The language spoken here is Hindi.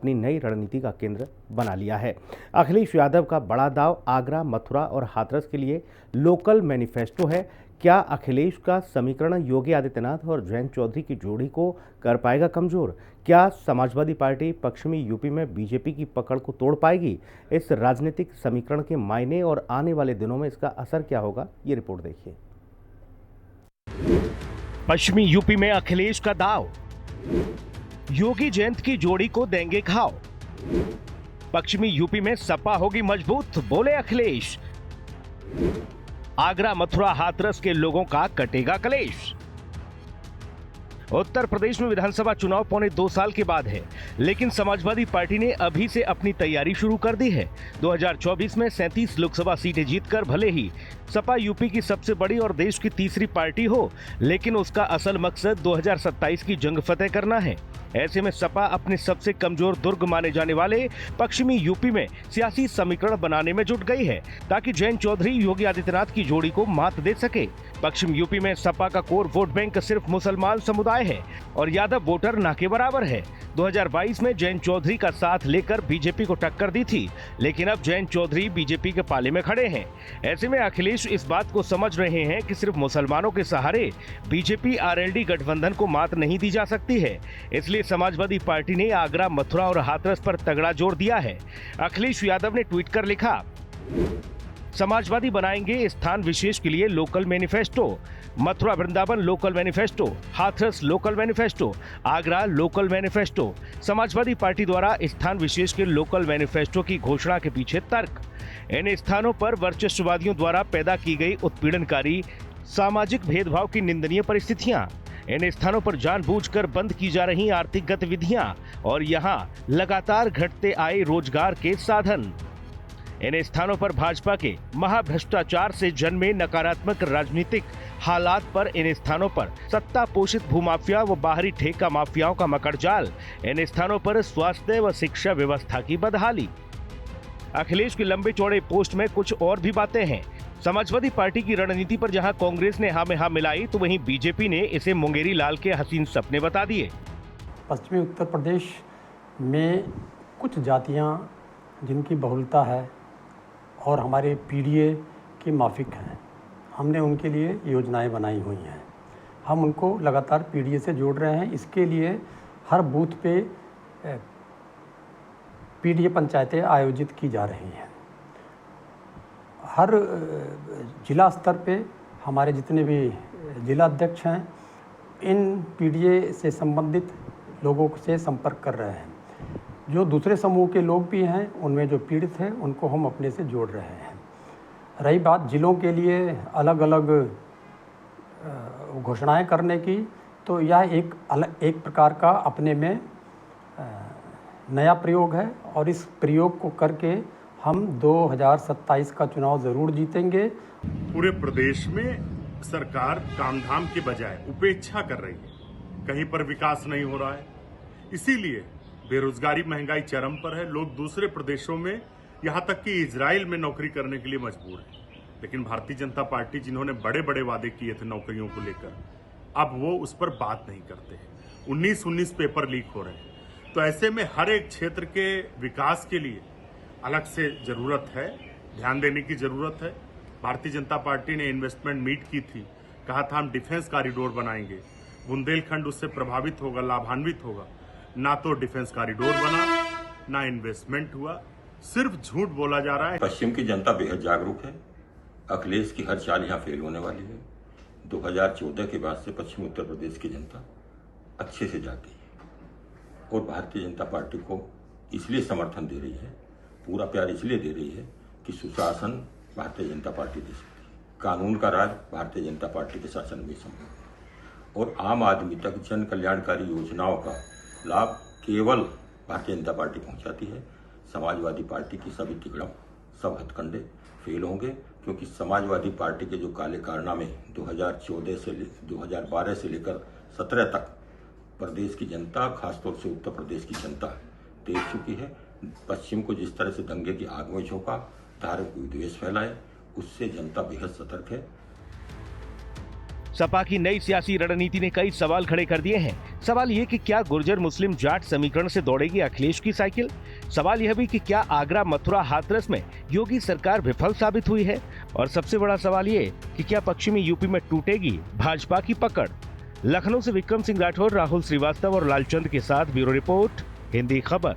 अपनी नई रणनीति का केंद्र बना लिया है। अखिलेश यादव का बड़ा दांव आगरा, मथुरा और हाथरस के लिए लोकल मैनिफेस्टो है। क्या अखिलेश का समीकरण योगी आदित्यनाथ और जयंत चौधरी की जोड़ी को कर पाएगा कमजोर? क्या समाजवादी पार्टी पश्चिमी यूपी में बीजेपी की पकड़ को तोड़ पाएगी? इस राजनीतिक समीकरण के मायने और आने वाले दिनों में इसका असर क्या होगा, ये रिपोर्ट देखिए। पश्चिमी यूपी में अखिलेश का दांव, योगी जयंत की जोड़ी को देंगे घाव। पश्चिमी यूपी में सपा होगी मजबूत, बोले अखिलेश। आगरा, मथुरा, हाथरस के लोगों का कटेगा कलेश। उत्तर प्रदेश में विधानसभा चुनाव पौने 2 साल के बाद है, लेकिन समाजवादी पार्टी ने अभी से अपनी तैयारी शुरू कर दी है। 2024 में 37 लोकसभा सीटें जीतकर भले ही सपा यूपी की सबसे बड़ी और देश की तीसरी पार्टी हो, लेकिन उसका असल मकसद 2027 की जंग फतेह करना है। ऐसे में सपा अपने सबसे कमजोर दुर्ग माने जाने वाले पश्चिमी यूपी में सियासी समीकरण बनाने में जुट गई है, ताकि जयंत चौधरी योगी आदित्यनाथ की जोड़ी को मात दे सके। पश्चिम यूपी में सपा का कोर वोट बैंक सिर्फ मुसलमान समुदाय है और यादव वोटर ना के बराबर है। 2022 में जयंत चौधरी का साथ लेकर बीजेपी को टक्कर दी थी, लेकिन अब जयंत चौधरी बीजेपी के पाले में खड़े हैं। ऐसे में अखिलेश इस बात को समझ रहे हैं कि सिर्फ मुसलमानों के सहारे बीजेपी आरएलडी गठबंधन को मात नहीं दी जा सकती है। इसलिए समाजवादी पार्टी ने आगरा, मथुरा और हाथरस पर तगड़ा जोर दिया है। अखिलेश यादव ने ट्वीट कर लिखा, समाजवादी बनाएंगे स्थान विशेष के लिए local manifesto. Mathura Vrindavan local manifesto, Hathras local manifesto, Agra local manifesto. Samajwadi party द्वारा स्थान विशेष के लोकल मैनिफेस्टो की घोषणा के पीछे तर्क, इन स्थानों पर वर्चस्ववादियों द्वारा पैदा की गई उत्पीड़नकारी सामाजिक भेदभाव की निंदनीय परिस्थितियां, इन स्थानों पर जानबूझकर बंद की जा रही आर्थिक गतिविधियां और यहां लगातार घटते आए रोजगार के साधन। इन स्थानों पर भाजपा के महाभ्रष्टाचार से जन्मे नकारात्मक राजनीतिक हालात पर, इन स्थानों पर सत्ता पोषित भूमाफिया व बाहरी ठेका माफियाओं का मकड़जाल, इन स्थानों पर स्वास्थ्य व शिक्षा व्यवस्था की बदहाली। अखिलेश के लंबे चौड़े पोस्ट में कुछ और भी बातें हैं। समाजवादी पार्टी की रणनीति पर जहां कांग्रेस ने हाँ में हाँ मिलाई, तो वहीं बीजेपी ने इसे मुंगेरी लाल के हसीन सपने बता दिए। पश्चिमी उत्तर प्रदेश में कुछ जातियां जिनकी बहुलता है और हमारे पीडीए की माफिक हैं, हमने उनके लिए योजनाएं बनाई हुई हैं। हम उनको लगातार पीडीए से जोड़ रहे हैं। इसके लिए हर बूथ पे पीडीए पंचायतें आयोजित की जा रही हैं। हर जिला स्तर पे हमारे जितने भी जिला अध्यक्ष हैं, इन पीडीए से संबंधित लोगों से संपर्क कर रहे हैं। जो दूसरे समूह के लोग भी हैं, उनमें जो पीड़ित हैं, उनको हम अपने से जोड़ रहे हैं। रही बात जिलों के लिए अलग अलग घोषणाएं करने की, तो यह एक प्रकार का अपने में नया प्रयोग है और इस प्रयोग को करके हम 2027 का चुनाव जरूर जीतेंगे। पूरे प्रदेश में सरकार कामधाम के बजाय उपेक्षा कर रही है, कहीं पर विकास नहीं हो रहा है। इसीलिए बेरोजगारी, महंगाई चरम पर है। लोग दूसरे प्रदेशों में, यहां तक कि इजराइल में नौकरी करने के लिए मजबूर है। लेकिन भारतीय जनता पार्टी, जिन्होंने बड़े बड़े वादे किए थे नौकरियों को लेकर, अब वो उस पर बात नहीं करते हैं। 19 पेपर लीक हो रहे हैं। तो ऐसे में हर एक क्षेत्र के विकास के लिए अलग से जरूरत है, ध्यान देने की जरूरत है। भारतीय जनता पार्टी ने इन्वेस्टमेंट मीट की थी, कहा था हम डिफेंस कॉरिडोर बनाएंगे, बुंदेलखंड उससे प्रभावित होगा, लाभान्वित होगा। ना तो डिफेंस कॉरिडोर बना, ना इन्वेस्टमेंट हुआ, सिर्फ झूठ बोला जा रहा है। पश्चिम की जनता बेहद जागरूक है। अखिलेश की हर चाल यहाँ फेल होने वाली है। 2014 के बाद से पश्चिम उत्तर प्रदेश की जनता अच्छे से जाती है और भारतीय जनता पार्टी को इसलिए समर्थन दे रही है, पूरा प्यार इसलिए दे रही है कि सुशासन भारतीय जनता पार्टी दे सकती है, कानून का राज भारतीय जनता पार्टी के शासन में संभव है और आम आदमी तक जन कल्याणकारी योजनाओं का लाभ केवल भारतीय जनता पार्टी पहुंचाती है। समाजवादी पार्टी की सभी तिकड़म, सब हथकंडे फेल होंगे, क्योंकि समाजवादी पार्टी के जो काले कारनामे 2012 से लेकर 17 तक प्रदेश की जनता, खासतौर से उत्तर प्रदेश की जनता देख चुकी है। पश्चिम को जिस तरह से दंगे की आग में झोंका, धार्मिक विद्वेष फैलाए, उससे जनता बेहद सतर्क है। सपा की नई सियासी रणनीति ने कई सवाल खड़े कर दिए हैं। सवाल ये कि क्या गुर्जर मुस्लिम जाट समीकरण से दौड़ेगी अखिलेश की साइकिल? सवाल यह भी कि क्या आगरा, मथुरा, हाथरस में योगी सरकार विफल साबित हुई है? और सबसे बड़ा सवाल ये कि क्या पश्चिमी यूपी में टूटेगी भाजपा की पकड़? लखनऊ से विक्रम सिंह राठौर, राहुल श्रीवास्तव और लालचंद के साथ ब्यूरो रिपोर्ट, हिंदी खबर।